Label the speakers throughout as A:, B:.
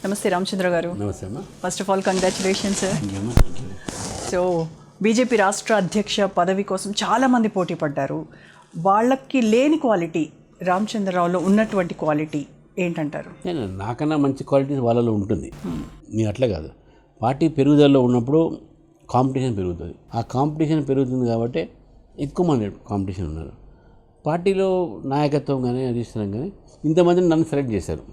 A: నమస్తే రామచంద్ర గారు.
B: నమస్తే అమ్మా.
A: First of all congratulations sir. So BJP రాష్ట్ర అధ్యక్ష పదవి కోసం చాలామంది పోటీ పడ్డారు. వాళ్ళకి లేని క్వాలిటీ రామచంద్రరావులో ఉన్నటువంటి క్వాలిటీ ఏంటంటారు?
B: నాకన్నా మంచి క్వాలిటీ వాళ్ళలో ఉంటుంది. నేను అట్లా కాదు, పార్టీ పెరుగుదలలో ఉన్నప్పుడు కాంపిటీషన్ పెరుగుతుంది. ఆ కాంపిటీషన్ పెరుగుతుంది కాబట్టి ఎక్కువ మంది కాంపిటీషన్ ఉన్నారు. పార్టీలో నాయకత్వం కానీ అధిష్టానం కానీ ఇంతమందిని నన్ను సెలెక్ట్ చేశారు.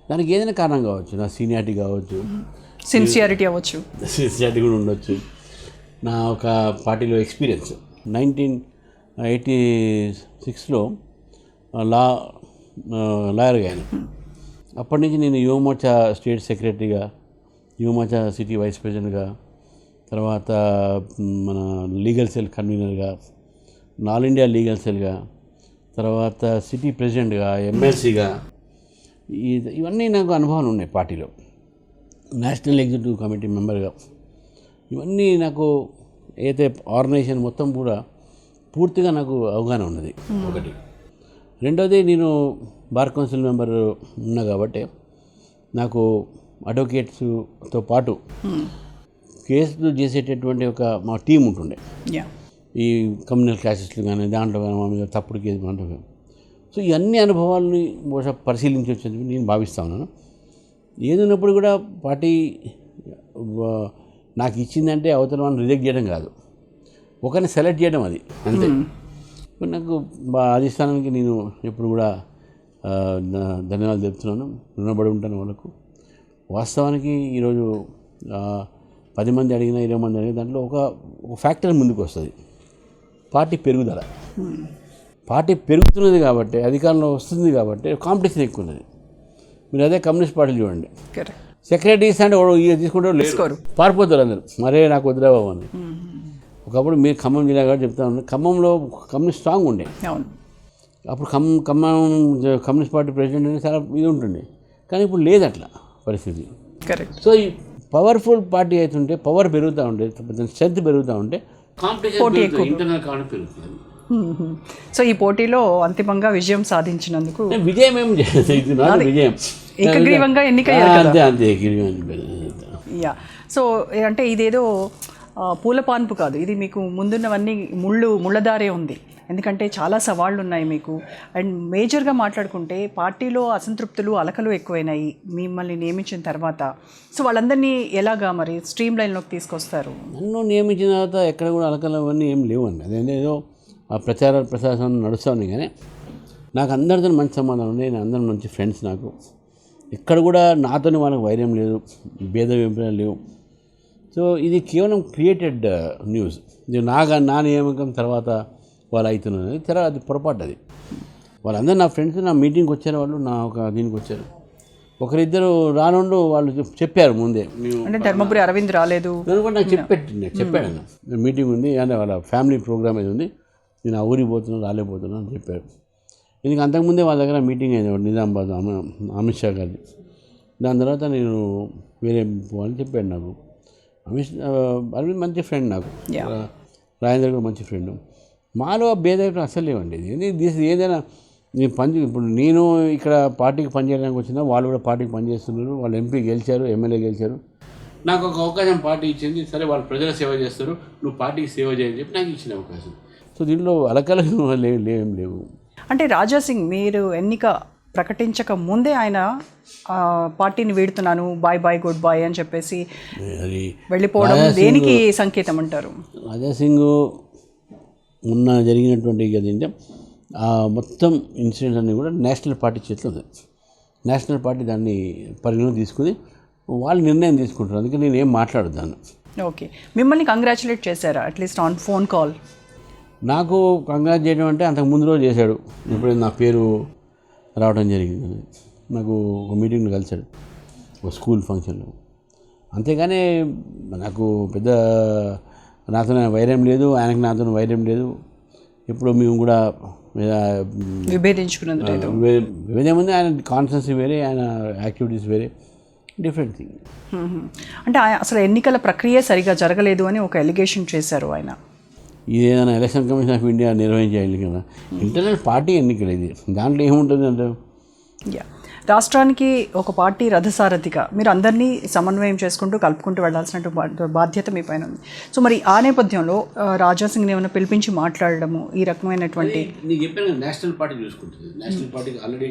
B: దానికి ఏదైనా కారణం కావచ్చు, నా సీనియారిటీ కావచ్చు,
A: సిన్సియారిటీ అవ్వచ్చు,
B: సిన్సియారిటీ కూడా ఉండొచ్చు, నా ఒక పార్టీలో ఎక్స్పీరియన్స్. 1986లో లాయర్గా అయినా. అప్పటి నుంచి నేను యువమోర్చా స్టేట్ సెక్రటరీగా, యువమోర్చా సిటీ వైస్ ప్రెసిడెంట్గా, తర్వాత మన లీగల్ సెల్ కన్వీనర్గా, ఆల్ ఇండియా లీగల్ సెల్గా, తర్వాత సిటీ ప్రెసిడెంట్గా, ఎమ్మెల్సీగా, ఇవన్నీ నాకు అనుభవాలు ఉన్నాయి. పార్టీలో నేషనల్ ఎగ్జిక్యూటివ్ కమిటీ మెంబర్గా, ఇవన్నీ నాకు అయితే ఆర్గనైజేషన్ మొత్తం కూడా పూర్తిగా నాకు అవగాహన ఉన్నది. ఒకటి. రెండోది, నేను బార్ కౌన్సిల్ మెంబర్ ఉన్నా కాబట్టి నాకు అడ్వకేట్స్తో పాటు కేసులు చేసేటటువంటి మా టీం ఉంటుండే. ఈ కమ్యూనల్ క్లాసెస్లు కానీ దాంట్లో కానీ మా మీద తప్పుడు కేసు అంటే. సో ఇవన్నీ అనుభవాలని బహుశా పరిశీలించి వచ్చేది నేను భావిస్తా ఉన్నాను. ఏదైనప్పుడు కూడా పార్టీ నాకు ఇచ్చిందంటే అవతల వాళ్ళని రిజెక్ట్ చేయడం కాదు, ఒకరిని సెలెక్ట్ చేయడం, అది అంతే. నాకు అధిష్టానానికి నేను ఎప్పుడు కూడా ధన్యవాదాలు చెప్తున్నాను, రుణపడి ఉంటాను వాళ్ళకు. వాస్తవానికి ఈరోజు 10 మంది అడిగినా 20 మంది అడిగినా దాంట్లో ఒక ఫ్యాక్టర్ ముందుకు వస్తుంది, పార్టీ పెరుగుదల. పార్టీ పెరుగుతున్నది కాబట్టి, అధికారంలో వస్తుంది కాబట్టి కాంపిటీషన్ ఎక్కువ ఉన్నది. మీరు అదే కమ్యూనిస్ట్ పార్టీలు చూడండి, సెక్రటరీస్ అంటే తీసుకుంటే లేదు, పారిపోతారు అందరు, మరే నాకు వదిలే బాబు అని. ఒకప్పుడు మీరు ఖమ్మం జిల్లా కాబట్టి చెప్తా ఉన్నాను, ఖమ్మంలో కమ్యూనిస్ట్ స్ట్రాంగ్ ఉండే. అప్పుడు ఖమ్మం కమ్యూనిస్ట్ పార్టీ ప్రెసిడెంట్ అనేది చాలా ఇది ఉంటుంది, కానీ ఇప్పుడు లేదు అట్లా పరిస్థితి.
A: కరెక్ట్.
B: సో ఈ పవర్ఫుల్ పార్టీ అవుతుంటే పవర్ పెరుగుతూ ఉంటే, స్ట్రెంత్ పెరుగుతూ ఉంటే కాంపిటీషన్ ఇంటర్నల్ కాంపిటీషన్ పెరుగుతుంది.
A: సో ఈ పోటీలో అంతిమంగా విజయం సాధించినందుకు
B: విజయం ఏం చేస్తుంది, విజయం
A: ఏకగ్రీవంగా ఎన్నికయ్యారు.
B: అంతే.
A: యా. సో అంటే ఇదేదో పూలపాన్పు కాదు, ఇది మీకు ముందున్నవన్నీ ముళ్ళదారే ఉంది. ఎందుకంటే చాలా సవాళ్ళు ఉన్నాయి మీకు. అండ్ మేజర్గా మాట్లాడుకుంటే పార్టీలో అసంతృప్తులు, అలకలు ఎక్కువైనాయి మిమ్మల్ని నియమించిన తర్వాత. సో వాళ్ళందరినీ ఎలాగా మరి స్ట్రీమ్ లైన్లోకి తీసుకొస్తారు?
B: నన్ను నియమించిన తర్వాత ఎక్కడ కూడా అలకలు అవన్నీ ఏం లేవండి. అదేదో ఆ ప్రశాసనం నడుస్తూ ఉన్నాయి, కానీ నాకు అందరితో మంచి సంబంధం ఉంది. నేను అందరి మంచి ఫ్రెండ్స్. నాకు ఎక్కడ కూడా నాతోని వాళ్ళకి వైరం లేదు, భేద అభిప్రాయాలు లేవు. సో ఇది కేవలం క్రియేటెడ్ న్యూస్. ఇది నా నియామకం తర్వాత వాళ్ళు అవుతున్నది తర్వాత అది పొరపాటు. అది వాళ్ళందరూ నా ఫ్రెండ్స్ నా మీటింగ్కి వచ్చారు, వాళ్ళు నా ఒక దీనికి వచ్చారు. ఒకరిద్దరు రానుండు వాళ్ళు చెప్పారు ముందే.
A: అంటే ధర్మపురి అరవింద్ రాలేదు
B: కూడా నాకు చెప్పాడు మీటింగ్ ఉంది అంటే వాళ్ళ ఫ్యామిలీ ప్రోగ్రామ్ ఏది ఉంది, నేను ఆ ఊరికి పోతున్నాను రాలేకపోతున్నాను అని చెప్పారు. ఎందుకు అంతకుముందే వాళ్ళ దగ్గర మీటింగ్ అయింది నిజామాబాద్, అమిత్ షా గారి. దాని తర్వాత నేను వేరే పోవాలని చెప్పాడు నాకు. అరవింద్ మంచి ఫ్రెండ్, నాకు రాజేంద్ర కూడా మంచి ఫ్రెండ్. మాలో భేదం అసలు లేవండి. ఏదైనా నేను ఇప్పుడు నేను ఇక్కడ పార్టీకి పనిచేయడానికి వచ్చినా వాళ్ళు కూడా పార్టీకి పనిచేస్తున్నారు. వాళ్ళు ఎంపీ గెలిచారు, ఎమ్మెల్యే గెలిచారు. నాకు ఒక అవకాశం పార్టీ ఇచ్చింది. సరే వాళ్ళు ప్రజల సేవ చేస్తారు, నువ్వు పార్టీకి సేవ చేయని చెప్పి నాకు ఇచ్చిన అవకాశం. సో దీంట్లో అలకలు ఏం లేవు.
A: అంటే రాజాసింగ్ మీరు ఎన్నిక ప్రకటించక ముందే ఆయన పార్టీని వీడుతున్నాను, బాయ్ గుడ్ బాయ్ అని చెప్పేసి వెళ్ళిపోవడం దేనికి సంకేతం అంటారు?
B: రాజాసింగ్ జరిగినటువంటి ఏంటంటే మొత్తం ఇన్సిడెంట్స్ అన్నీ కూడా నేషనల్ పార్టీ చేతిలో ఉంది. నేషనల్ పార్టీ దాన్ని పరిగణలోకి తీసుకుని వాళ్ళు నిర్ణయం తీసుకుంటారు. అందుకే నేను ఏం మాట్లాడదాను.
A: ఓకే. మిమ్మల్ని కంగ్రాచులేట్ చేశారా అట్లీస్ట్ ఆన్ ఫోన్ కాల్?
B: నాకు కంగ్రాట్ చేయడం అంటే అంతకు ముందు రోజు చేశాడు. ఎప్పుడైతే నా పేరు రావడం జరిగింది, నాకు ఒక మీటింగ్లో కలిశాడు, ఒక స్కూల్ ఫంక్షన్లో. అంతేగాని నాకు పెద్ద నాతో వైరం లేదు, ఆయనకు నాతో వైరం లేదు. ఇప్పుడు మేము కూడా
A: విభేదించుకున్నది లేదు.
B: విభేదం ఉంది. ఆయన కాన్షియస్ వేరే, ఆయన యాక్టివిటీస్ వేరే, డిఫరెంట్ థింగ్.
A: అంటే అసలు ఎన్నికల ప్రక్రియ సరిగా జరగలేదు అని ఒక ఎలిగేషన్ చేశారు ఆయన.
B: ఇది ఏదైనా ఎలక్షన్ కమిషన్ ఆఫ్ ఇండియా నిర్వహించే ఎన్నికల ఇంటర్నల్ పార్టీ ఎన్నికలు, ఇది దాంట్లో ఏముంటుంది అంటే.
A: యా. రాష్ట్రానికి ఒక పార్టీ రథసారథిగా మీరు అందరినీ సమన్వయం చేసుకుంటూ కలుపుకుంటూ వెళ్ళాల్సిన బాధ్యత మీ పైన ఉంది. సో మరి ఆ నేపథ్యంలో రాజాసింగ్ని ఏమైనా పిలిపించి మాట్లాడడము ఈ రకమైనటువంటి
B: నీకు చెప్పాను నేషనల్ పార్టీ చూసుకుంటుంది. నేషనల్ పార్టీకి ఆల్రెడీ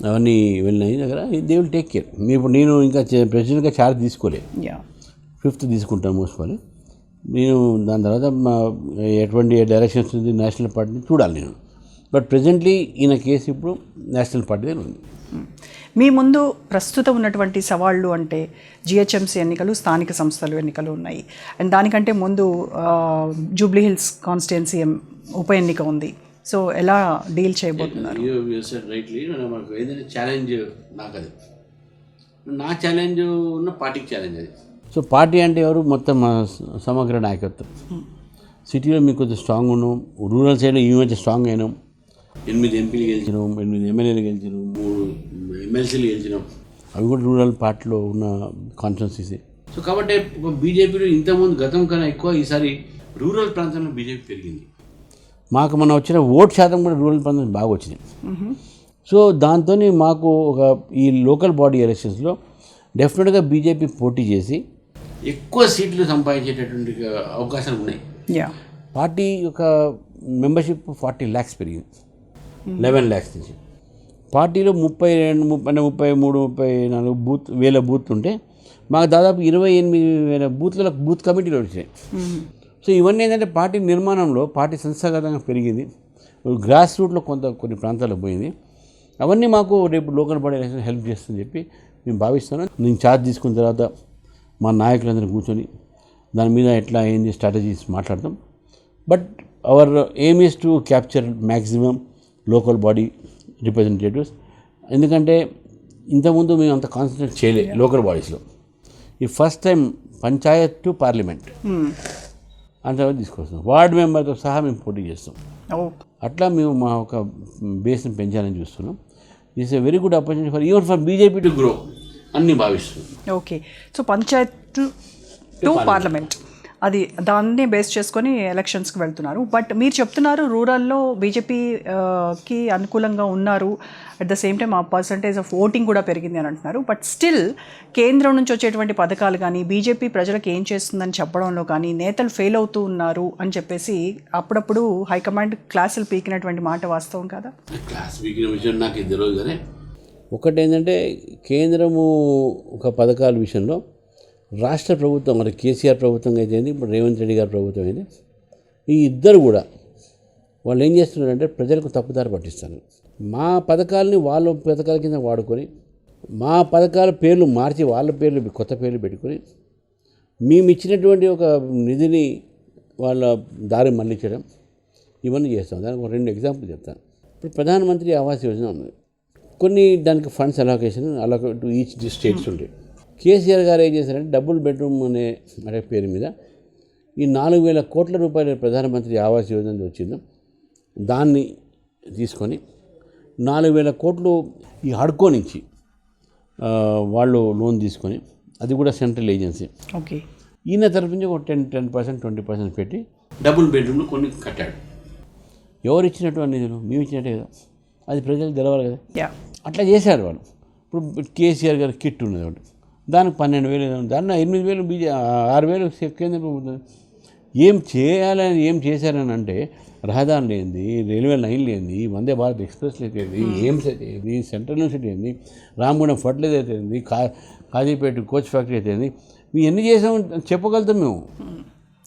B: అవన్నీ వెళ్ళినాయి దగ్గర దే విల్ టేక్ కేర్. ఇప్పుడు నేను ఇంకా ప్రెసిడెంట్గా చార్జ్ తీసుకోలేదు, 5th తీసుకుంటాను మోస్ట్లీ. నేను దాని తర్వాత ఎటువంటి డైరెక్షన్స్ ఉంది నేషనల్ పార్టీని చూడాలి నేను. బట్ ప్రజెంట్లీ ఈయన కేసు ఇప్పుడు నేషనల్ పార్టీ దగ్గర ఉంది.
A: మీ ముందు ప్రస్తుతం ఉన్నటువంటి సవాళ్ళు అంటే జిహెచ్ఎంసీ ఎన్నికలు, స్థానిక సంస్థలు ఎన్నికలు ఉన్నాయి. అండ్ దానికంటే ముందు జూబ్లీ హిల్స్ కాన్స్టిట్యున్సీ ఉప ఎన్నిక ఉంది. సో ఎలా డీల్ చేయబోతున్నారు?
B: రైట్లీ ఏదైనా ఛాలెంజ్ నాకు అది, నా ఛాలెంజ్ ఉన్న పార్టీకి ఛాలెంజ్ అది. సో పార్టీ అంటే ఎవరు? మొత్తం సమగ్ర నాయకత్వం. సిటీలో మీకు కొంచెం స్ట్రాంగ్ ఉన్నాం, రూరల్ సైడ్లో ఈ మధ్య స్ట్రాంగ్ అయినాం. 8 ఎంపీలు గెలిచినాం, 8 ఎమ్మెల్యేలు గెలిచినాం, 3 ఎమ్మెల్సీలు గెలిచినాం. అవి కూడా రూరల్ పార్టీలో ఉన్న కాన్స్టిట్యున్సీసే. సో కాబట్టి బీజేపీలో ఇంతకుముందు గతం కన్నా ఎక్కువ ఈసారి రూరల్ ప్రాంతంలో బీజేపీ పెరిగింది. మాకు మన వచ్చిన ఓట్ శాతం కూడా రూరల్ ప్రాంతం బాగా వచ్చింది. సో దాంతో మాకు ఒక ఈ లోకల్ బాడీ ఎలక్షన్స్లో డెఫినెట్గా బీజేపీ పోటీ చేసి ఎక్కువ సీట్లు సంపాదించేటటువంటి అవకాశాలు ఉన్నాయి. పార్టీ యొక్క మెంబర్షిప్ 40 lakhs పెరిగింది, 11 lakhs నుంచి. పార్టీలో 33-34 వేల బూత్లు ఉంటే మాకు దాదాపు 28,000 బూత్ల బూత్ కమిటీలు వచ్చినాయి. సో ఇవన్నీ ఏంటంటే పార్టీ నిర్మాణంలో పార్టీ సంస్థాగతంగా పెరిగింది, గ్రాస్ రూట్లో కొన్ని ప్రాంతాలకు పోయింది. అవన్నీ మాకు రేపు లోకల్ బాడీ ఎలక్షన్ హెల్ప్ చేస్తుందని చెప్పి నేను భావిస్తాను. నేను ఛార్జ్ తీసుకున్న తర్వాత మా నాయకులందరూ కూర్చొని దాని మీద ఎట్లా ఏంది స్ట్రాటజీస్ మాట్లాడతాం. But our aim is to capture maximum local body representatives. ఎందుకంటే ఇంతకుముందు మేము అంత కాన్సన్ట్రేట్ చేయలే లోకల్ బాడీస్లో. ఈ first time Panchayat to parliament అంతవరకు తీసుకొస్తాం. వార్డు మెంబర్తో సహా మేము పోటీ చేస్తాం. అట్లా మేము మా ఒక బేస్ని పెంచాలని చూస్తున్నాం. It's a very good opportunity for even for BJP to grow అన్ని భావిస్తున్నాం.
A: Okay, so Panchayat to parliament అది దాన్ని బేస్ చేసుకొని ఎలక్షన్స్కి వెళ్తున్నారు. బట్ మీరు చెప్తున్నారు రూరల్లో బీజేపీకి అనుకూలంగా ఉన్నారు, అట్ ద సేమ్ టైం ఆ పర్సంటేజ్ ఆఫ్ ఓటింగ్ కూడా పెరిగింది అని అంటున్నారు. బట్ స్టిల్ కేంద్రం నుంచి వచ్చేటువంటి పథకాలు కానీ బీజేపీ ప్రజలకు ఏం చేస్తుందని చెప్పడంలో కానీ నేతలు ఫెయిల్ అవుతూ ఉన్నారు అని చెప్పేసి అప్పుడప్పుడు హైకమాండ్ క్లాసులు పీకినటువంటి మాట వాస్తవం కదా?
B: క్లాస్ పీకిన విషయం నాకు ఇద్దరు కానీ ఒకటి ఏంటంటే కేంద్రము ఒక పథకాల విషయంలో రాష్ట్ర ప్రభుత్వం మరి కేసీఆర్ ప్రభుత్వం అయితే ఇప్పుడు రేవంత్ రెడ్డి గారి ప్రభుత్వం అయితే ఈ ఇద్దరు కూడా వాళ్ళు ఏం చేస్తున్నారంటే ప్రజలకు తప్పుదారి పట్టిస్తారు. మా పథకాలని వాళ్ళ పథకాల కింద వాడుకొని మా పథకాల పేర్లు మార్చి వాళ్ళ పేర్లు కొత్త పేర్లు పెట్టుకొని మేము ఇచ్చినటువంటి ఒక నిధిని వాళ్ళ దారి మళ్ళించడం ఇవన్నీ చేస్తాం. దానికి 2 ఎగ్జాంపుల్ చెప్తాను. ఇప్పుడు ప్రధానమంత్రి ఆవాస్ యోజన ఉంది, కొన్ని దానికి funds allocate to each states ఉంటాయి. కేసీఆర్ గారు ఏం చేశారంటే డబుల్ బెడ్రూమ్ అనే పేరు మీద ఈ 4,000 కోట్ల రూపాయల ప్రధానమంత్రి ఆవాస్ యోజన వచ్చిందో దాన్ని తీసుకొని 4,000 కోట్లు ఈ హడ్కో నుంచి వాళ్ళు లోన్ తీసుకొని, అది కూడా సెంట్రల్ ఏజెన్సీ,
A: ఓకే,
B: ఈయన తరఫు నుంచి ఒక 10%, 20% పెట్టి డబుల్ బెడ్రూమ్లు కొన్ని కట్టాడు. ఎవరు ఇచ్చినట్టు నిధులు? మేము ఇచ్చినట్టే కదా, అది ప్రజలకు తెలవాలి కదా. అట్లా చేశారు వాళ్ళు. ఇప్పుడు కేసీఆర్ గారు కిట్ ఉన్నది ఒకటి, దానికి 12,000, దాన్ని 8,000 6,000 కేంద్ర ప్రభుత్వం. ఏం చేయాలని ఏం చేశారని అంటే రహదారులు ఏంది, రైల్వే లైన్లు ఏంది, వందే భారత్ ఎక్స్ప్రెస్లు అయితే ఎయిమ్స్ అయితే ఏంది, సెంట్రల్ యూనివర్సిటీ ఏంది, రామగుండం ఫర్టిలైజర్ అయితే ఏంది, కాజీపేట కోచ్ ఫ్యాక్టరీ అయితే ఏంది, మేము ఎన్ని చేసాము చెప్పగలుగుతాం మేము.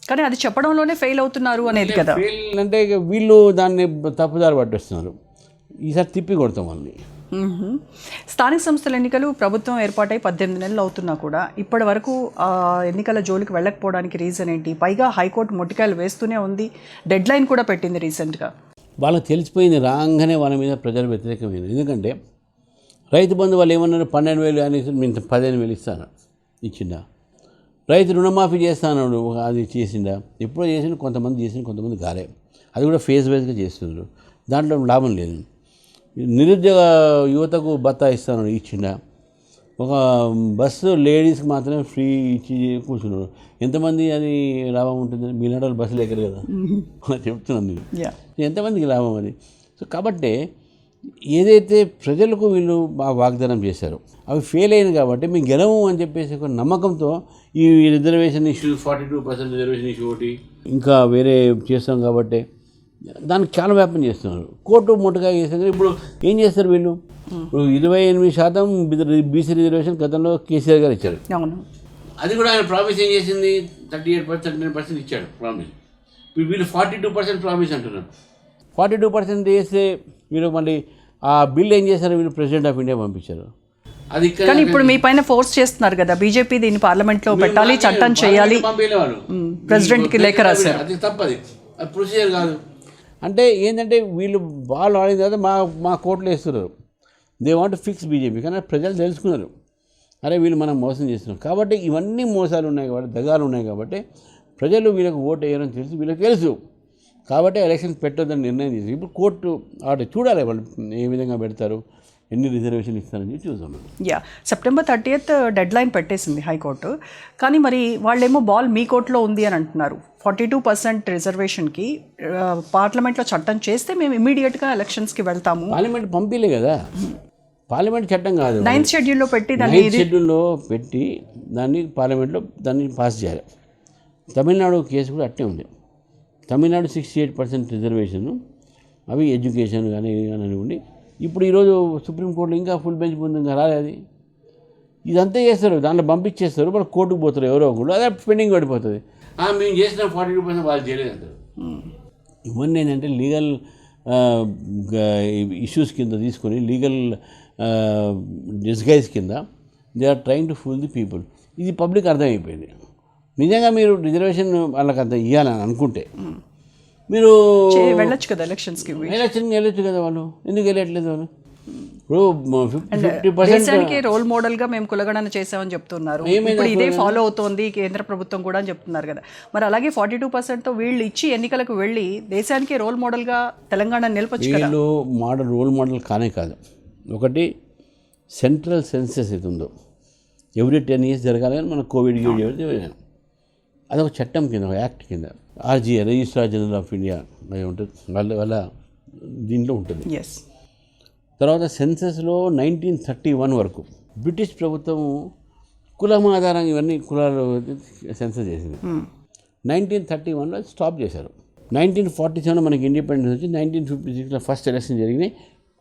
A: కానీ అది చెప్పడంలోనే ఫెయిల్ అవుతున్నారు అనేది కదా.
B: ఫెయిల్ అంటే వీళ్ళు దాన్ని తప్పుదారి పట్టిస్తున్నారు. ఈసారి తిప్పి కొడతాం వాళ్ళని.
A: స్థానిక సంస్థల ఎన్నికలు ప్రభుత్వం ఏర్పాటై 18 నెలలు అవుతున్నా కూడా ఇప్పటి వరకు ఎన్నికల జోలికి వెళ్ళకపోవడానికి రీజన్ ఏంటి? పైగా హైకోర్టు మొట్టికాయలు వేస్తూనే ఉంది, డెడ్ లైన్ కూడా పెట్టింది రీసెంట్గా.
B: వాళ్ళకి తెలిసిపోయింది, రాగానే వాళ్ళ మీద ప్రజలు వ్యతిరేకమైంది. ఎందుకంటే రైతు బంధు వాళ్ళు ఏమన్నారు, 12,000 అనేసి మేము 15,000 ఇస్తాను, ఇచ్చిండా. రైతు రుణమాఫీ చేస్తాను, అది చేసిండా, ఎప్పుడో చేసిన, కొంతమంది చేసిన, కొంతమంది కాలే. అది కూడా ఫేజ్ వైజ్గా చేస్తున్నారు, దాంట్లో లాభం లేదు. నిరుద్యోగ యువతకు భత్తా ఇస్తాను, ఇచ్చిండా. ఒక బస్సు లేడీస్కి మాత్రమే ఫ్రీ ఇచ్చి కూర్చున్నారు. ఎంతమంది అది లాభం ఉంటుంది? మీలాంటి బస్సులు ఎక్కరు కదా చెప్తున్నాను నేను, ఎంతమందికి లాభం అది? సో కాబట్టి ఏదైతే ప్రజలకు వీళ్ళు వాగ్దానం చేశారో అవి ఫెయిల్ అయింది కాబట్టి మేము గెలవు అని చెప్పేసి ఒక నమ్మకంతో ఈ రిజర్వేషన్ ఇష్యూ 42% రిజర్వేషన్ ఇష్యూ ఒకటి ఇంకా వేరే చేస్తాం కాబట్టి దానికి చాలా వ్యాపం చేస్తున్నారు. కోర్టు ముట్టగా చేస్తారు. ఇప్పుడు ఏం చేస్తారు వీళ్ళు? ఇప్పుడు 28% బీసీ రిజర్వేషన్ గతంలో కేసీఆర్ గారు ఇచ్చారు. అది కూడా ఆయన ప్రామిస్ ఏం చేసింది? 38%, 39% ఇచ్చాడు ప్రామిస్. ఇప్పుడు వీళ్ళు 42% ప్రామిస్ అంటున్నారు. 42% చేస్తే వీళ్ళు మళ్ళీ ఆ బిల్ ఏం చేశారు? వీళ్ళు ప్రెసిడెంట్ ఆఫ్ ఇండియా పంపించారు. అది
A: కానీ ఇప్పుడు మీ పైన ఫోర్స్ చేస్తున్నారు కదా బీజేపీ, దీన్ని పార్లమెంట్లో పెట్టాలి, చట్టం చేయాలి, ప్రెసిడెంట్కి లేఖ రాశారు.
B: అది తప్పది, అది ప్రొసీజర్ కాదు. అంటే ఏంటంటే వీళ్ళు బాల్ ఆడిన తర్వాత మా కోర్టులో వేస్తున్నారు. They want to fix BJP. కానీ ప్రజలు తెలుసుకున్నారు, అరే వీళ్ళు మనం మోసం చేస్తున్నాం. కాబట్టి ఇవన్నీ మోసాలు ఉన్నాయి కాబట్టి, దగాలు ఉన్నాయి కాబట్టి ప్రజలు వీళ్ళకి ఓటు వేయరని తెలిసి వీళ్ళకి తెలుసు. కాబట్టి ఎలక్షన్ పెట్టొద్దని నిర్ణయం చేసి ఇప్పుడు కోర్టు ఆర్డర్ చూడాలి వాళ్ళు ఏ విధంగా పెడతారు, ఎన్ని రిజర్వేషన్ ఇస్తారని చెప్పి చూద్దాం.
A: September 30th డెడ్ లైన్ పెట్టేసింది హైకోర్టు. కానీ మరి వాళ్ళేమో బాల్ మీ కోర్టులో ఉంది అని అంటున్నారు. 42% రిజర్వేషన్కి పార్లమెంట్లో చట్టం చేస్తే మేము ఇమీడియట్గా ఎలక్షన్స్కి వెళ్తాము.
B: పార్లమెంట్ పంపిలే కదా, పార్లమెంట్ చట్టం కాదు,
A: 9th షెడ్యూల్లో పెట్టి
B: దాన్ని పార్లమెంట్లో దాన్ని పాస్ చేయాలి. తమిళనాడు కేసు కూడా అట్టే ఉంది. తమిళనాడు 68% రిజర్వేషన్, అవి ఎడ్యుకేషన్ కానీ ఉండి ఇప్పుడు ఈరోజు సుప్రీంకోర్టులో ఇంకా ఫుల్ బెంచ్ ముందు ఇంకా రాలేదు. ఇదంతా చేస్తారు, దాంట్లో పంపించేస్తారు, వాళ్ళు కోర్టుకు పోతారు ఎవరో ఒకరు, అదే పెండింగ్ పడిపోతుంది. మేము చేసిన 42% వాళ్ళు చేయలేదు అంటారు. ఇవన్నీ ఏంటంటే లీగల్ ఇష్యూస్ కింద తీసుకొని, లీగల్ డిస్గైజ్ కింద they are trying to fool the people. ఇది పబ్లిక్ అర్థమైపోయింది. నిజంగా మీరు రిజర్వేషన్ వాళ్ళకి అంత ఇవ్వాలని అనుకుంటే మీరు
A: వెళ్ళొచ్చు కదా ఎలక్షన్స్కి
B: వెళ్ళొచ్చు కదా. వాళ్ళు ఎందుకు వెళ్ళట్లేదు? వాళ్ళు
A: ఇప్పుడు 50% రోల్ మోడల్గా మేము కులగణన చేసామని చెప్తున్నారు. ఇప్పుడు ఇదే ఫాలో అవుతోంది కేంద్ర ప్రభుత్వం కూడా అని చెప్తున్నారు కదా. మరి అలాగే 42%తో వీళ్ళు ఇచ్చి ఎన్నికలకు వెళ్ళి దేశానికి రోల్ మోడల్గా తెలంగాణ నిలపచ్చు కదా.
B: వీళ్ళు రోల్ మోడల్ కానే కాదు. ఒకటి సెంట్రల్ సెన్సెస్ ఇది ఉందో ఎవ్రీ 10 years జరగాలి అని మన కోవిడ్ అదొక చట్టం కింద, ఒక యాక్ట్ కింద, RGA registrar general of India ఉంటుంది, వాళ్ళ దీంట్లో ఉంటుంది. తర్వాత సెన్సెస్లో 1931 వరకు బ్రిటిష్ ప్రభుత్వం కులం ఆధారంగా ఇవన్నీ కులాలు సెన్సెస్ చేసింది. 1931లో స్టాప్ చేశారు. 1947 మనకి ఇండిపెండెన్స్ వచ్చి 1956లో ఫస్ట్ ఎలక్షన్ జరిగినాయి,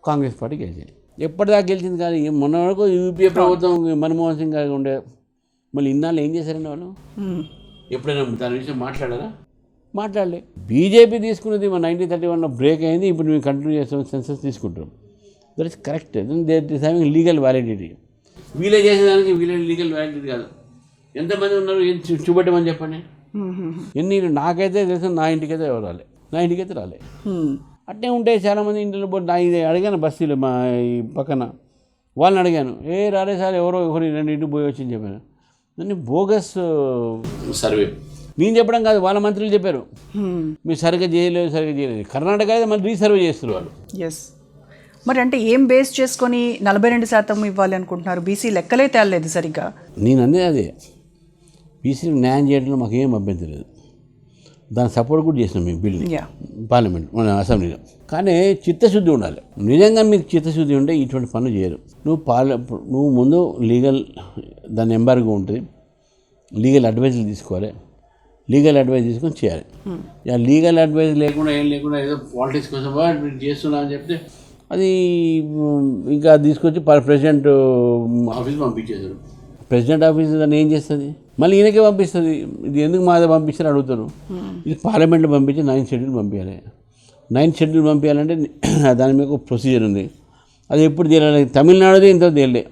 B: కాంగ్రెస్ పార్టీ గెలిచింది. ఎప్పటిదాకా గెలిచింది కానీ మొన్న వరకు యూపీఏ ప్రభుత్వం మన్మోహన్ సింగ్ గారు ఉండే. మళ్ళీ ఇన్నాళ్ళు ఏం చేశారండి వాళ్ళు? ఎప్పుడైనా దాని విషయం మాట్లాడారా? మాట్లాడలే. బీజేపీ తీసుకున్నది మన 1931లో బ్రేక్ అయింది, ఇప్పుడు మేము కంటిన్యూ చేస్తాం, సెన్సెస్ తీసుకుంటాం. That is correct. That is having legal validity. వీలే చేసేదానికి వీలే లీగల్ వ్యాలిడిటీ కాదు. ఎంతమంది ఉన్నారు ఏం చూపెట్టమని చెప్పండి. ఎన్ని నాకైతే తెలుసు, నా ఇంటికైతే ఎవరు రాలే, నా ఇంటికైతే రాలే. అట్టే ఉంటే చాలామంది ఇంట్లో ఇది అడిగాను బస్తీలో మా ఈ పక్కన వాళ్ళని అడిగాను, రాలే సార్ ఎవరో ఒకరి 2 ఇంటికి పోయి వచ్చి చెప్పాను. దాన్ని బోగస్ సర్వే. నేను చెప్పడం కాదు, వాళ్ళ మంత్రులు చెప్పారు మీరు సరిగ్గా చేయలేదు. కర్ణాటక అయితే మళ్ళీ రీసర్వే చేస్తారు వాళ్ళు.
A: మరి అంటే ఏం బేస్ చేసుకొని 42% ఇవ్వాలి అనుకుంటున్నారు? బీసీ లెక్కలే తేలలేదు సరిగ్గా.
B: నేను అదే బీసీలకు న్యాయం చేయడంలో మాకు ఏం అభ్యంతరం లేదు. దాని సపోర్ట్ కూడా చేసినాం మేము బిల్ని పార్లమెంట్ మన అసెంబ్లీలో. కానీ చిత్తశుద్ధి ఉండాలి. నిజంగా మీకు చిత్తశుద్ధి ఉంటే ఇటువంటి పనులు చేయరు. నువ్వు ముందు లీగల్ దాని ఎంబార్గో ఉంటుంది, లీగల్ అడ్వైజులు తీసుకోవాలి, లీగల్ అడ్వైజ్ తీసుకొని చేయాలి. లీగల్ అడ్వైజ్ లేకుండా ఏం లేకుండా ఏదో పాలిటిక్స్ కోసం చేస్తున్నా అని చెప్తే అది ఇంకా తీసుకొచ్చి ప్రెసిడెంట్ ఆఫీస్ పంపించేశారు. ప్రెసిడెంట్ ఆఫీస్ దాన్ని ఏం చేస్తుంది? మళ్ళీ ఈయనకే పంపిస్తుంది. ఇది ఎందుకు మాదే పంపిస్తారని అడుగుతారు. ఇది పార్లమెంట్లో పంపించి 9th షెడ్యూల్ పంపించాలి. 9th షెడ్యూల్ పంపించాలంటే దాని మీద ఒక ప్రొసీజర్ ఉంది. అది ఎప్పుడు తేలాలి? తమిళనాడుది ఇంత తేలే.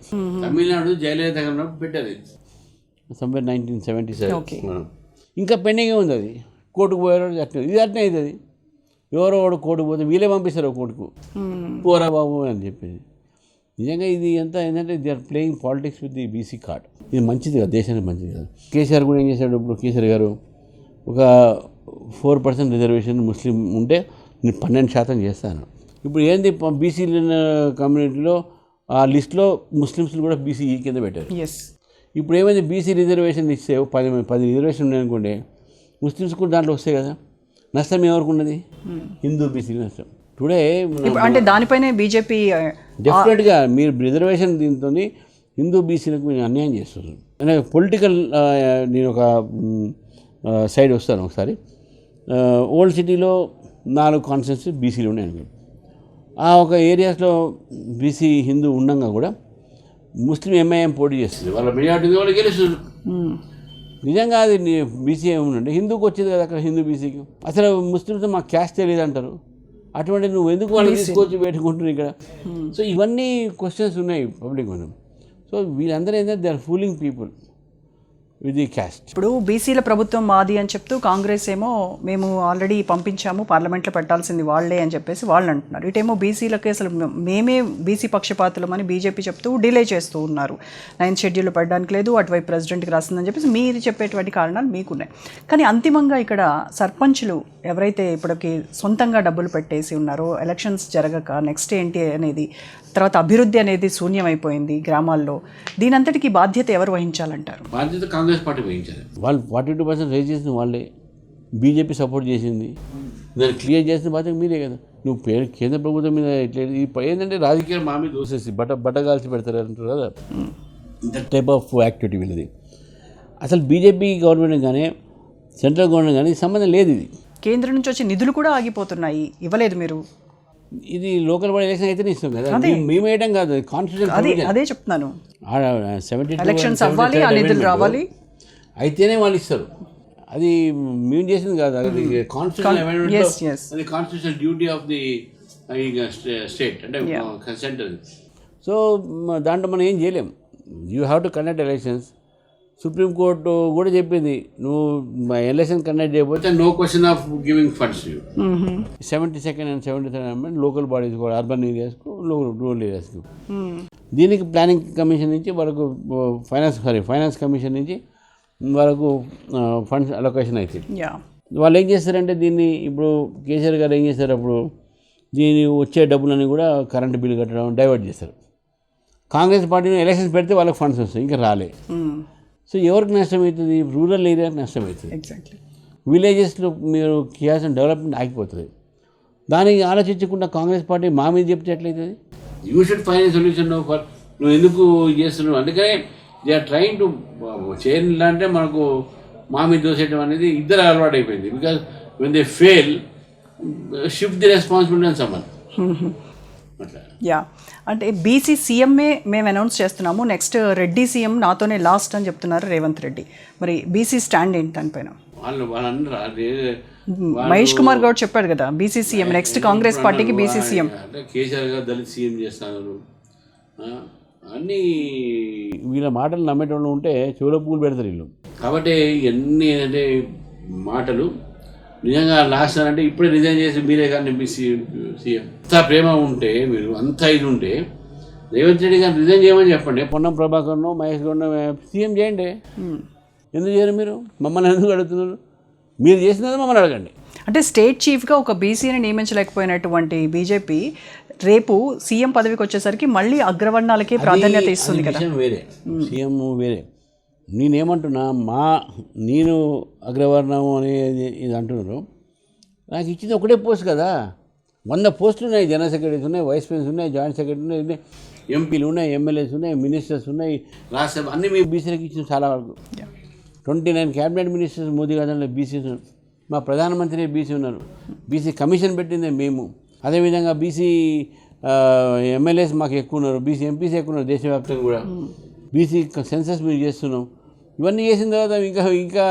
B: తమిళనాడు జయలలిత దగ్గర పెట్టారు సంవత్సరం 1977. ఇంకా పెండింగే ఉంది. అది కోర్టుకు పోయారు. ఇది అట్నే అవుతుంది. ఎవరో వాడు కోర్టుకు పోతే వీళ్ళే పంపిస్తారు కోర్టుకు, పోరా బాబు అని చెప్పేసి. నిజంగా ఇది ఎంత ఏంటంటే they are playing politics with the BC card. ఇది మంచిది కాదు, దేశానికి మంచిది కాదు. కేసీఆర్ కూడా ఏం చేశాడు? ఇప్పుడు కేసీఆర్ గారు ఒక 4% రిజర్వేషన్ ముస్లిం ఉంటే నేను 12% చేస్తాను. ఇప్పుడు ఏంది బీసీ కమ్యూనిటీలో ఆ లిస్ట్లో ముస్లిమ్స్ని కూడా బీసీ కింద పెట్టారు. ఇప్పుడు ఏమైంది? బీసీ రిజర్వేషన్ ఇస్తే 10 రిజర్వేషన్ ఉన్నాయనుకోండి, ముస్లిమ్స్ కూడా దాంట్లో వస్తాయి కదా. నష్టం ఎవరికి ఉన్నది? హిందూ బీసీ నష్టం. టుడే
A: అంటే దానిపైనే బీజేపీ
B: డెఫినెట్గా మీరు రిజర్వేషన్ దీంతో హిందూ బీసీలకు మీరు అన్యాయం చేస్తున్నారు. అంటే పొలిటికల్ నేను ఒక సైడ్ వస్తాను ఒకసారి. ఓల్డ్ సిటీలో 4 కాన్స్టిట్యూన్సీ బీసీలు ఉన్నాయి అనుకో, ఆ ఒక ఏరియాస్లో బీసీ హిందూ ఉండగా కూడా ముస్లిం ఎంఐఎం పోటీ చేస్తుంది, వాళ్ళ మెజార్టీ వాళ్ళు గెలుస్తుంది. నిజంగా అది బీసీ ఏముందంటే హిందూకి వచ్చేది కదా అక్కడ, హిందూ బీసీకి అసలు ముస్లిమ్స్ మాకు క్యాస్ట్ తెలియదు అంటారు. అటువంటి నువ్వు ఎందుకు వాళ్ళని తీసుకొచ్చి పెట్టుకుంటున్నావు ఇక్కడ? సో ఇవన్నీ క్వశ్చన్స్ ఉన్నాయి పబ్లిక్ మనం. సో వీళ్ళందరూ ఏంటంటే they are fooling people with the caste.
A: ఇప్పుడు బీసీల ప్రభుత్వం మాది అని చెప్తూ కాంగ్రెస్ ఏమో మేము ఆల్రెడీ పంపించాము, పార్లమెంట్లో పెట్టాల్సింది వాళ్ళే అని చెప్పేసి వాళ్ళు అంటున్నారు. ఇటేమో బీసీలకి అసలు మేమే బీసీ పక్షపాతులం అని బీజేపీ చెప్తూ డిలే చేస్తూ ఉన్నారు. 9th షెడ్యూల్ పెట్టడానికి లేదు, అటువైపు ప్రెసిడెంట్కి రాస్తుందని చెప్పేసి మీరు చెప్పేటువంటి కారణాలు మీకున్నాయి. కానీ అంతిమంగా ఇక్కడ సర్పంచ్లు ఎవరైతే ఇప్పటికి సొంతంగా డబ్బులు పెట్టేసి ఉన్నారో, ఎలక్షన్స్ జరగక నెక్స్ట్ ఏంటి అనేది, తర్వాత అభివృద్ధి అనేది శూన్యమైపోయింది గ్రామాల్లో, దీనంతటికీ బాధ్యత ఎవరు వహించాలంటారు?
B: బాధ్యత కాంగ్రెస్ పార్టీ వహించాలి. వాళ్ళు 42% రేజ్ చేసింది వాళ్ళే, బీజేపీ సపోర్ట్ చేసింది, దాన్ని క్లియర్ చేసిన బాధ్యత మీరే కదా. నువ్వు కేంద్ర ప్రభుత్వం మీద ఇట్లా ఏంటంటే రాజకీయాలు మా మీద దోసేసి బట్టగాల్చి పెడతారు అంటారు కదా, దట్ టైప్ ఆఫ్ యాక్టివిటీ వీళ్ళది. అసలు బీజేపీ గవర్నమెంట్ కానీ సెంట్రల్ గవర్నమెంట్ కానీ సంబంధం లేదు. ఇది కేంద్రం
A: నుంచి వచ్చే నిధులు కూడా ఆగిపోతున్నాయి, ఇవ్వలేదు మీరు.
B: ఇది లోకల్ బాడీ ఎలక్షన్ అయితేనే ఇస్తాం కదా, మేము వేయడం కాదు, కాన్స్టిట్యూషన్.
A: అదే చెప్తున్నాను,
B: 72
A: ఎలక్షన్స్ అవ్వాలి, ఆ నిధులు రావాలి,
B: అయితేనే వాళ్ళు ఇస్తారు. అది మేము చేసింది కాదు, అది కాన్స్టిట్యూషన్ అమెండ్మెంట్, అది constitution duty of the state అంటే సెంటర్. సో దాంట్లో మనం ఏం చేయలేం. You have to conduct elections. Supreme court కూడా చెప్పింది, నువ్వు ఎలక్షన్ కండక్ట్ చేయకపోతే no question of giving funds. 72nd and 73rd amendment local bodies కూడా, అర్బన్ ఏరియాస్కు, రూరల్ ఏరియాస్కు. దీనికి ప్లానింగ్ కమిషన్ నుంచి వరకు ఫైనాన్స్ కమిషన్ నుంచి వరకు ఫండ్స్ అలొకేషన్ అవుతాయి. వాళ్ళు ఏం చేస్తారంటే దీన్ని, ఇప్పుడు కేసీఆర్ గారు ఏం చేస్తారు, అప్పుడు దీని వచ్చే డబ్బులని కూడా కరెంటు బిల్లు కట్టడం డైవర్ట్ చేస్తారు. కాంగ్రెస్ పార్టీని ఎలక్షన్స్ పెడితే వాళ్ళకి ఫండ్స్ వస్తాయి, ఇంకా రాలే. సో ఎవరికి నష్టమవుతుంది? రూరల్ ఏరియాకి నష్టమవుతుంది.
A: ఎగ్జాక్ట్లీ.
B: విలేజెస్లో మీరు చేయాల్సిన డెవలప్మెంట్ ఆగిపోతుంది. దానికి ఆలోచించకుండా కాంగ్రెస్ పార్టీ మా మీద చెప్తే ఎట్లయితుంది? You should find solution for, నువ్వు ఎందుకు చేస్తున్నావు. అందుకనే దే ఆర్ ట్రైంగ్ టు చేయాలంటే మనకు మా మీద దోసేయడం అనేది ఇద్దరు అలవాటు అయిపోయింది. Because when they fail shift the responsibility on someone. అట్లా.
A: యా, అంటే బీసీ సీఎంఏ మేము అనౌన్స్ చేస్తున్నాము, నెక్స్ట్ రెడ్డి సీఎం నాతోనే లాస్ట్ అని చెప్తున్నారు రేవంత్ రెడ్డి. మరి బీసీ స్టాండ్ ఏంటి దానిపైన? మహేష్ కుమార్ గౌడ్ చెప్పాడు కదా, బీసీ సీఎం నెక్స్ట్ కాంగ్రెస్ పార్టీకి బీసీ సీఎం.
B: అంటే కేసీఆర్ గారు దళిత సీఎం చేస్తున్నారు అన్నీ వీళ్ళ మాటలు నమ్మేటోళ్ళు ఉంటే చెవుల పూలు పెడతారు వీళ్ళు. కాబట్టి ఇవన్నీ ఏంటంటే మాటలు నిజంగా లాస్ట్ అంటే ఇప్పుడే రిజైన్ చేసి మీరే కానీ సీఎం అంత ప్రేమ ఉంటే, మీరు అంత ఇది ఉంటే రేవంత్ రెడ్డి గారిని రిజైన్ చేయమని చెప్పండి. పొన్నం ప్రభాకర్ను మహేష్ గౌడ్ను సీఎం చేయండి. ఎందుకు చేయరు? మీరు మమ్మల్ని ఎందుకు అడుగుతున్నారు? మీరు చేసినది మమ్మల్ని అడగండి.
A: అంటే స్టేట్ చీఫ్గా ఒక బీసీని నియమించలేకపోయినటువంటి బీజేపీ రేపు సీఎం పదవికి వచ్చేసరికి మళ్ళీ అగ్రవర్ణాలకే ప్రాధాన్యత ఇస్తుంది కదా.
B: వేరే సీఎం వేరే. నేనేమంటున్నా, నేను అగ్రవర్ణం అనేది ఇది అంటున్నారు. నాకు ఇచ్చింది ఒకటే పోస్ట్ కదా, 100 పోస్టులు ఉన్నాయి. జనరల్ సెక్రటరీస్ ఉన్నాయి, వైస్ ప్రెసిడెంట్స్ ఉన్నాయి, జాయింట్ సెక్రటరీ ఉన్నాయి, ఎంపీలు ఉన్నాయి, ఎమ్మెల్యేస్ ఉన్నాయి, మినిస్టర్స్ ఉన్నాయి, రాజ్యసభ అన్నీ మీ బీసీలకు ఇచ్చిన చాలా వరకు. 29 క్యాబినెట్ మినిస్టర్స్ మోదీ గారు బీసీ ఉన్నారు. మా ప్రధానమంత్రి బీసీ ఉన్నారు. బీసీ కమిషన్ పెట్టిందే మేము. అదేవిధంగా బీసీ ఎమ్మెల్యేస్ మాకు ఎక్కువ ఉన్నారు, బీసీ ఎంపీసీ ఎక్కువ ఉన్నారు దేశవ్యాప్తంగా కూడా. బీసీ సెన్సస్ మీరు చేస్తున్నాం. ఇవన్నీ చేసిన తర్వాత ఇంకా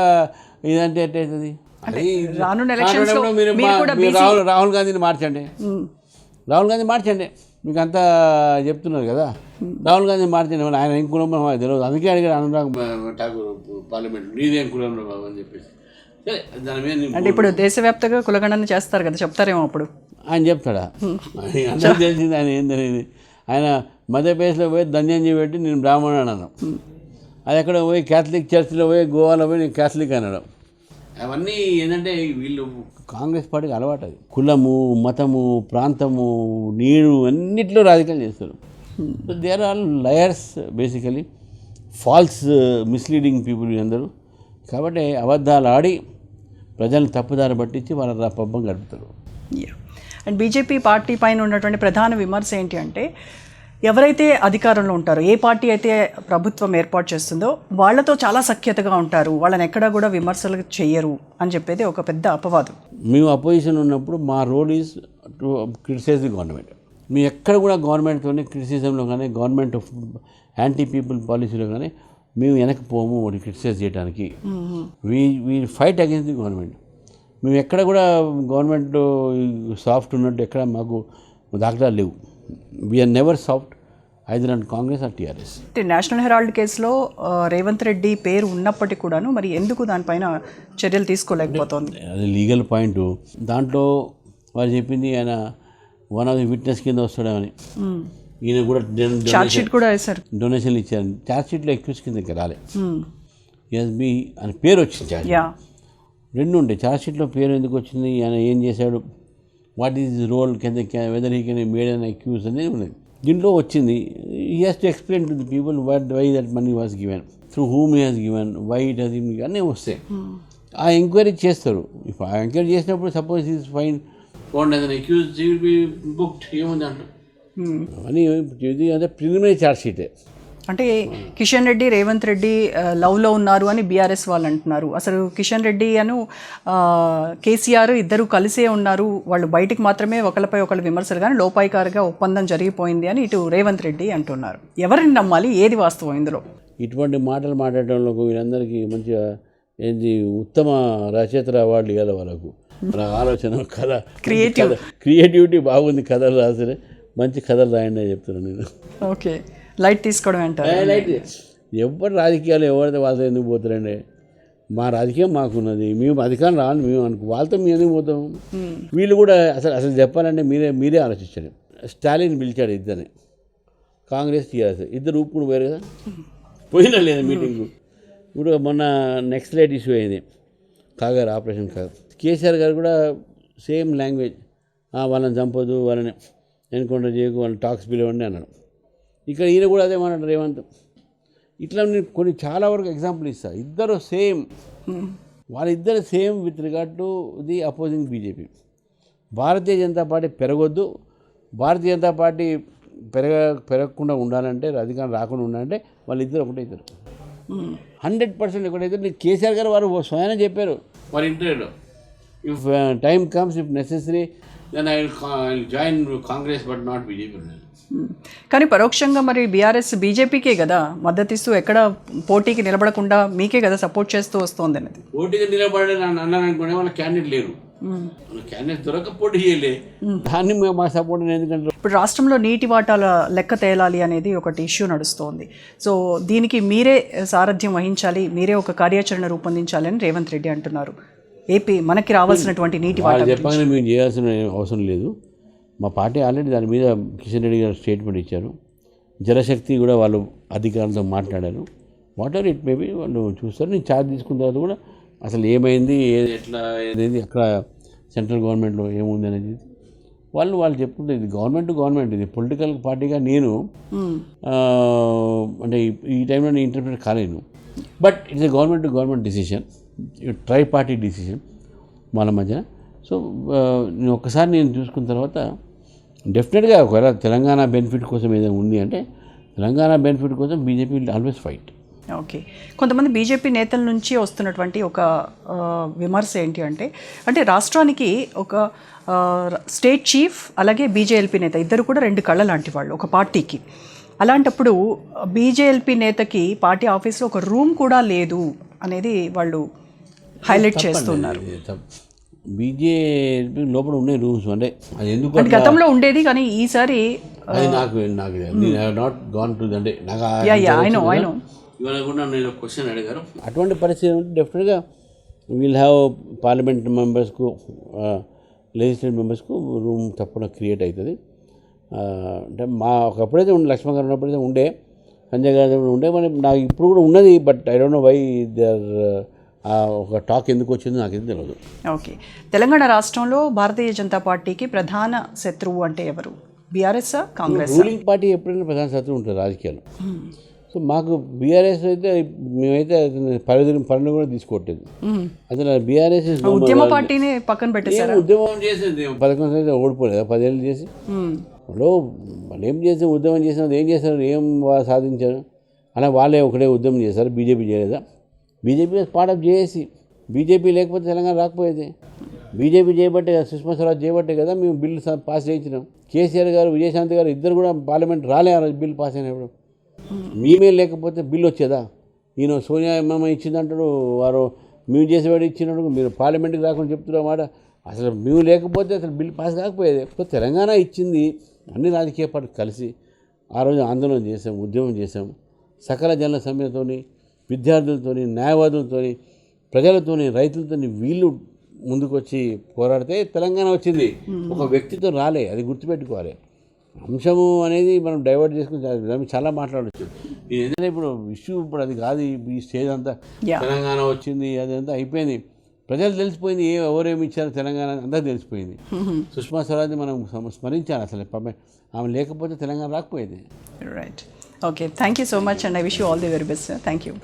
B: ఇదంటే ఎట్టవుతుంది? రాహుల్ గాంధీని మార్చండి, రాహుల్ గాంధీ మార్చండి. మీకు అంతా చెప్తున్నారు కదా, రాహుల్ గాంధీ మార్చండి. ఆయన ఏం కులం తెలియదు, అందుకే అడిగాడు అనురాగ్ ఠాకూర్ పార్లమెంట్, నీదేం కులం అని చెప్పేసి. సరే, దాని మీద
A: అంటే ఇప్పుడు దేశవ్యాప్తంగా కులగణన చేస్తారు కదా, చెప్తారేమో అప్పుడు
B: ఆయన చెప్తాడా? అందరూ తెలిసింది ఆయన ఏం తెలియదు. ఆయన మధ్యప్రదేశ్లో పోయి ధన్యంజీ పెట్టి నేను బ్రాహ్మణుడు అన్నాను. అది ఎక్కడ పోయి క్యాథలిక్ చర్చిలో పోయి గోవాలో పోయి నేను క్యాథలిక్ అనడం. అవన్నీ ఏంటంటే వీళ్ళు కాంగ్రెస్ పార్టీకి అలవాటు. అది కులము, మతము, ప్రాంతము, నీరు అన్నిట్లో రాజకీయాలు చేస్తారు. There are liars basically, false misleading people వీళ్ళందరూ. కాబట్టి అబద్ధాలు ఆడి ప్రజలను తప్పుదారి పట్టించి వాళ్ళ పబ్బం గడుపుతారు.
A: అండ్ బీజేపీ పార్టీ పైన ఉన్నటువంటి ప్రధాన విమర్శ ఏంటి అంటే ఎవరైతే అధికారంలో ఉంటారో, ఏ పార్టీ అయితే ప్రభుత్వం ఏర్పాటు చేస్తుందో వాళ్ళతో చాలా సఖ్యతగా ఉంటారు, వాళ్ళని ఎక్కడా కూడా విమర్శలు చేయరు అని చెప్పేది ఒక పెద్ద అపవాదం.
B: మేము అపోజిషన్ ఉన్నప్పుడు మా role is to criticise the government. మేము ఎక్కడ కూడా గవర్నమెంట్తోనే క్రిటిసిజంలో కానీ గవర్నమెంట్ యాంటీ పీపుల్ పాలసీలో కానీ మేము వెనక్కి పోము ఒకటి క్రిటిసైజ్ చేయడానికి. We fight against the government. మేము ఎక్కడ కూడా గవర్నమెంట్ సాఫ్ట్ ఉన్నట్టు ఎక్కడ మాకు దాఖలాలు లేవు. We are never soft either and Congress or TRS.
A: National Herald కేసులో రేవంత్ రెడ్డి పేరు ఉన్నప్పటికీ కూడాను మరి ఎందుకు దానిపైన చర్యలు తీసుకోలేకపోతుంది?
B: అది లీగల్ పాయింట్. దాంట్లో వాళ్ళు చెప్పింది ఆయన వన్ ఆఫ్ ది విట్నెస్ కింద వస్తాడని. ఈయన కూడా
A: చార్జ్షీట్ కూడా వేశారు,
B: డొనేషన్లు ఇచ్చారు. చార్జ్షీట్లో ఎక్యూజ్ కిందకి రాలే. ఎస్బి అని పేరు వచ్చింది. చార్జ్ రెండు ఉంటాయి. చార్జ్షీట్లో పేరు ఎందుకు వచ్చింది, ఆయన ఏం చేశాడు, వాట్ ఈజ్ రోల్ కింద, whether he can made an accuse అనేది ఉన్నది. దీంట్లో వచ్చింది. He has to explain to the people why that money was given, through whom he has given, why it has given, అన్నీ వస్తాయి. ఆ ఎంక్వైరీ చేస్తారు. If ఆ ఎంక్వైరీ చేసినప్పుడు suppose is fine found as an accuse, he will be booked. ఏముంది అంటారు అని. ఇది అంటే ప్రిలిమినరీ ఛార్జ్ షీటే.
A: అంటే కిషన్ రెడ్డి రేవంత్ రెడ్డి లవ్లో ఉన్నారు అని బీఆర్ఎస్ వాళ్ళు అంటున్నారు. అసలు కిషన్ రెడ్డి అను కేసీఆర్ ఇద్దరు కలిసే ఉన్నారు, వాళ్ళు బయటికి మాత్రమే ఒకరిపై ఒకళ్ళు విమర్శలు కానీ లోపాయికారిగా ఒప్పందం జరిగిపోయింది అని ఇటు రేవంత్ రెడ్డి అంటున్నారు. ఎవరిని నమ్మాలి, ఏది వాస్తవం ఇందులో?
B: ఇటువంటి మాటలు మాట్లాడడంలో వీళ్ళందరికీ మంచిగా ఏంది ఉత్తమ రచయితల అవార్డు ఇవ్వాలి వాళ్ళకు. మన ఆలోచన కథ క్రియేటివిటీ బాగుంది, కథలు రాసే మంచి కథలు రాయండి అని చెప్తున్నాను నేను.
A: ఓకే, లైట్ తీసుకోవడం అంటారు.
B: లైట్ ఎవరు రాజకీయాలు ఎవరైతే వాళ్ళతో ఎందుకు పోతారండి? మా రాజకీయం మాకున్నది, మేము అధికారం రావాలి మేము అనుకో, వాళ్ళతో మేము ఎందుకు పోతాం? వీళ్ళు కూడా అసలు చెప్పాలంటే మీరే ఆలోచించండి. స్టాలిన్ పిలిచాడు ఇద్దరిని, కాంగ్రెస్ టీఆర్ఎస్ ఇద్దరు ఊపుకుని పోయారు కదా, పోయినా లేదా మీటింగు. ఇప్పుడు మొన్న నెక్స్ట్ లైట్ ఇష్యూ అయింది, కాగారు ఆపరేషన్ కాగారు. కేసీఆర్ గారు కూడా సేమ్ లాంగ్వేజ్, వాళ్ళని చంపొద్దు, వాళ్ళని ఎన్కౌంటర్ చేయకు, వాళ్ళని టాక్స్ పిలవండి అన్నాడు. ఇక్కడ ఈయన కూడా అదే మాట్లాడు రేవంత్. ఇట్లా నేను కొన్ని చాలా వరకు ఎగ్జాంపుల్ ఇస్తాను. ఇద్దరు సేమ్, వాళ్ళిద్దరు same with regard to the opposing BJP. Bharatiya Janata Party పెరగొద్దు, భారతీయ జనతా పార్టీ పెరగకుండా ఉండాలంటే, అధికారం రాకుండా ఉండాలంటే వాళ్ళిద్దరు ఒకటే ఇద్దరు, 100% ఒకటైతే. నేను కేసీఆర్ గారు వారు స్వయానే చెప్పారు వారి ఇంటర్వ్యూలో, if time comes, if necessary then I will join Congress but not BJP.
A: కానీ పరోక్షంగా మరి బీఆర్ఎస్ బీజేపీకే కదా మద్దతిస్తూ ఎక్కడ పోటీకి నిలబడకుండా మీకే కదా సపోర్ట్ చేస్తూ వస్తుంది అనేది.
B: పోటీకి నిలబడే అన్నాను అనుకునే వాళ్ళ క్యాండిడేట్ లేరు, క్యాండిడేట్ దొరక పోటీ చేయలే, దాన్ని మా సపోర్ట్. ఎందుకంటే
A: ఇప్పుడు రాష్ట్రంలో నీటి వాటాల లెక్క తేలాలి అనేది ఒకటి ఇష్యూ నడుస్తోంది. సో దీనికి మీరే సారథ్యం వహించాలి, మీరే ఒక కార్యాచరణ రూపొందించాలి అని రేవంత్ రెడ్డి అంటున్నారు. ఏపీ మనకి రావాల్సినటువంటి నీటి వాటా
B: చెప్పగానే మేము చేయాల్సిన అవసరం లేదు. మా పార్టీ ఆల్రెడీ దాని మీద కిషన్ రెడ్డి గారు స్టేట్మెంట్ ఇచ్చారు. జలశక్తి కూడా వాళ్ళు అధికారులతో మాట్లాడారు. వాట్ ఎవర్ ఇట్ మేబీ వాళ్ళు చూస్తారు. నేను ఛార్జ్ తీసుకున్న తర్వాత కూడా అసలు ఏమైంది, ఎట్లా అనేది, అక్కడ సెంట్రల్ గవర్నమెంట్లో ఏముంది అనేది వాళ్ళు చెప్పుకుంటే, ఇది గవర్నమెంట్, ఇది పొలిటికల్ పార్టీగా నేను అంటే ఈ టైంలో నేను ఇంటర్ప్రిట్ కాలేను. But it's a government decision, try party decision వాళ్ళ మధ్యన. సో నేను ఒక్కసారి నేను చూసుకున్న తర్వాత డెఫినెట్గా ఒకవేళ తెలంగాణ బెనిఫిట్ కోసం ఏదైనా ఉంది అంటే, తెలంగాణ బెనిఫిట్ కోసం BJP will always fight.
A: Okay, కొంతమంది బీజేపీ నేతల నుంచి వస్తున్నటువంటి ఒక విమర్శ ఏంటి అంటే రాష్ట్రానికి ఒక స్టేట్ చీఫ్ అలాగే బీజేఎల్పీ నేత ఇద్దరు కూడా రెండు కళ్ళ లాంటి వాళ్ళు ఒక పార్టీకి. అలాంటప్పుడు బీజేఎల్పీ నేతకి పార్టీ ఆఫీస్లో ఒక రూమ్ కూడా లేదు అనేది వాళ్ళు హైలైట్ చేస్తున్నారు.
B: బీజేపీ లోపల ఉండే రూమ్స్ అంటే అది ఎందుకు
A: గతంలో ఉండేది, కానీ ఈసారి
B: అది నాకు నాట్ గాన్ టు అంటే నాకు ఇవాళ కూడా నేను క్వశ్చన్ అడిగారు. అటువంటి పరిస్థితి ఉంటే డెఫినెట్గా వీల్ హ్యావ్ పార్లమెంట్ మెంబర్స్కు, లెజిస్లేటివ్ మెంబర్స్కు రూమ్ తప్పకుండా క్రియేట్ అవుతుంది. అంటే మా ఒకప్పుడైతే ఉండే, లక్ష్మణ్ గారు ఉన్నప్పుడైతే ఉండే, సంజయ్ గారు ఉండే, మరి నాకు ఇప్పుడు కూడా ఉన్నది. But I don't know why there ఒక టాక్ ఎందుకు వచ్చిందో నాకు ఇది తెలియదు.
A: ఓకే, తెలంగాణ రాష్ట్రంలో భారతీయ జనతా పార్టీకి ప్రధాన శత్రువు అంటే ఎవరు? బీఆర్ఎస్, కాంగ్రెస్?
B: రూలింగ్ పార్టీ ఎప్పుడైనా ప్రధాన శత్రువు ఉంటుంది రాజకీయాలు. సో మాకు బీఆర్ఎస్ అయితే మేమైతే పరిణి కూడా తీసుకోవట్లేదు. అసలు బీఆర్ఎస్
A: ఉద్యమ పార్టీని పక్కన పెట్టేశారు.
B: ఉద్యమం చేసేది 11 సంవత్సరాలు ఓడిపోలేదు, 10 ఏళ్ళు చేసి. ఇప్పుడు వాళ్ళు ఏం చేసి ఉద్యమం చేసినది ఏం చేశారు, ఏం సాధించారు అలా వాళ్ళే ఒకటే ఉద్యమం చేశారు. బీజేపీ చేయలేదా? BJP part of JAC. BJP లేకపోతే తెలంగాణ రాకపోయేది. బీజేపీ చేయబట్టే కదా, సుష్మా స్వరాజ్ చేయబట్టే కదా మేము బిల్లు పాస్ చేయించినాం. కేసీఆర్ గారు, విజయశాంతి గారు ఇద్దరు కూడా పార్లమెంట్ రాలే ఆ రోజు బిల్లు పాస్ అయినప్పుడు. మేమే లేకపోతే బిల్లు వచ్చేదా? ఈయన సోనియా అమ్మ ఇచ్చిందంటాడు, వారు మేము చేసేవాడు ఇచ్చినట్టు మీరు పార్లమెంట్కి రాకుండా చెప్తున్నారు మాట. అసలు మేము లేకపోతే అసలు బిల్లు పాస్ కాకపోయేది. సో తెలంగాణ ఇచ్చింది అన్ని రాజకీయ పార్టీలు కలిసి ఆ రోజు ఆందోళన చేసాం, ఉద్యమం చేసాం. సకల జనుల సమ్మెతోని, విద్యార్థులతోని, న్యాయవాదులతోని, ప్రజలతోని, రైతులతోని వీళ్ళు ముందుకు వచ్చి పోరాడితే తెలంగాణ వచ్చింది. ఒక వ్యక్తితో రాలే, అది గుర్తుపెట్టుకోవాలి. అంశము అనేది మనం డైవర్ట్ చేసుకుని చాలా మాట్లాడవచ్చు. ఏదైనా ఇప్పుడు ఇష్యూ ఇప్పుడు అది కాదు. ఈ స్టేజ్ అంతా తెలంగాణ వచ్చింది అదంతా అయిపోయింది. ప్రజలు తెలిసిపోయింది ఎవరేమి ఇచ్చారో తెలంగాణ అంతా తెలిసిపోయింది. సుష్మా స్వరాజ్ మనం స్మరించాలి. అసలు ఆమె లేకపోతే తెలంగాణ రాకపోయేది.
A: Right. Okay, thank you so much and I wish you all the very best. Thank you.